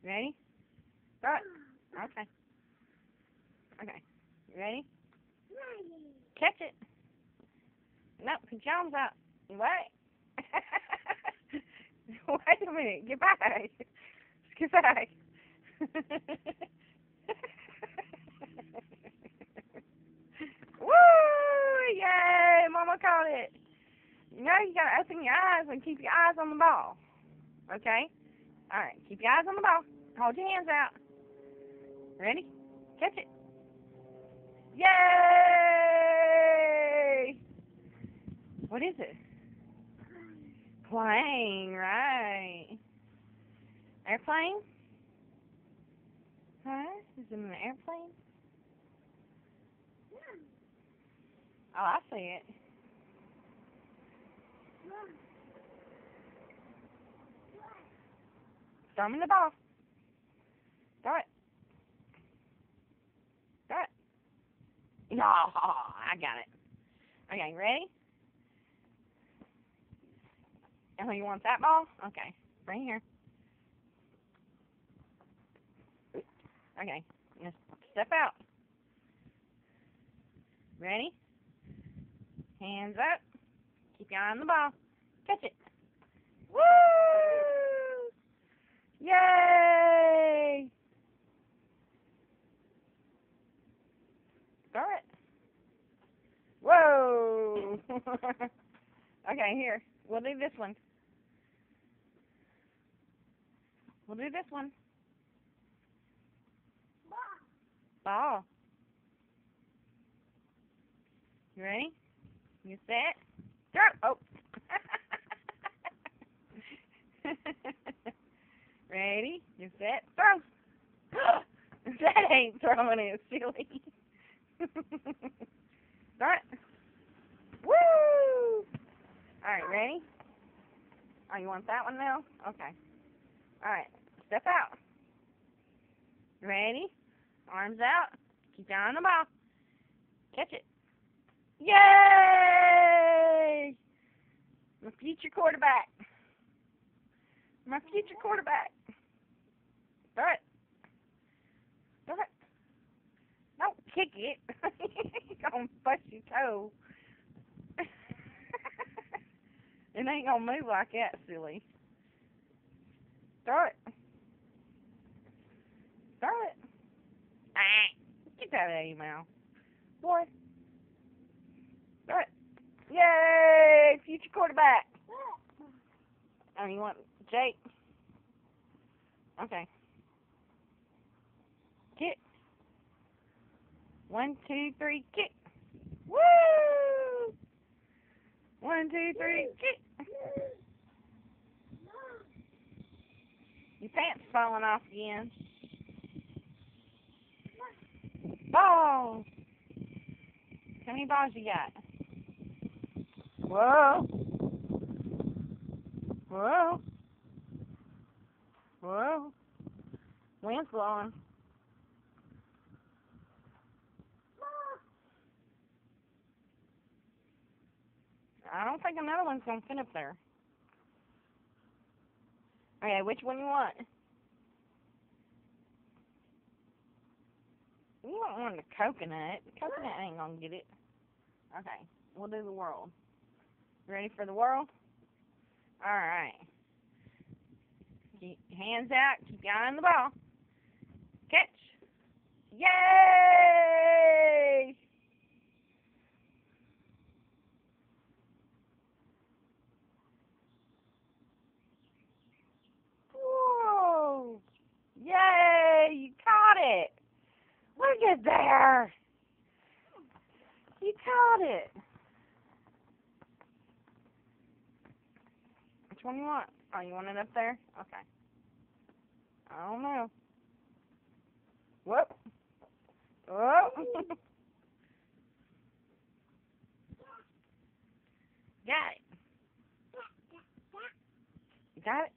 Ready? Throw it. Okay. Okay. You ready? Catch it. No, put your arms out. Wait. Wait a minute. Get back. Get back. Woo! Yay! Mama caught it. Now you gotta open your eyes and keep your eyes on the ball. Okay? Alright, keep your eyes on the ball. Hold your hands out. Ready? Catch it. Yay! What is it? Plane, right. Airplane? Huh? Is it an airplane? Oh, I see it. Throw him in the ball. Throw it. Throw it. No, I got it. Okay, ready? Oh, you want that ball? Okay, bring it here. Okay, just step out. Ready? Hands up. Keep your eye on the ball. Catch it. Woo! Yay! Throw it. Whoa! Okay, here. We'll do this one. We'll do this one. Ball. You ready? You set? Throw! Oh! Ready? You set? Throw! That ain't throwing it, silly. Throw it. Woo! Alright, ready? Oh, you want that one now? Okay. Alright, step out. Ready? Arms out. Keep your eye on the ball. Catch it. Yay! My future quarterback. My future quarterback. Throw it. Throw it. Don't kick it. You're going to bust your toe. It ain't going to move like that, silly. Throw it. Throw it. Ah, get that out of your mouth. Boy. Throw it. Yay! Future quarterback. Oh, you want Jake? Okay. Kick. 1, 2, 3, kick. Woo! 1, 2, 3, kick. Your pants falling off again. Ball. How many balls you got? Whoa. Whoa. Whoa. Wind's blowing. I don't think another one's going to fit up there. Okay, which one you want? You don't want the coconut. The coconut ain't going to get it. Okay, we'll do the world. Ready for the world? Alright. Keep hands out. Keep your eye on the ball. Catch. Yay! Whoa! Yay! You caught it! Look at there! You caught it! Which one you want? Oh, you want it up there? Okay. I don't know. Whoop. Whoop. Got it. You got it?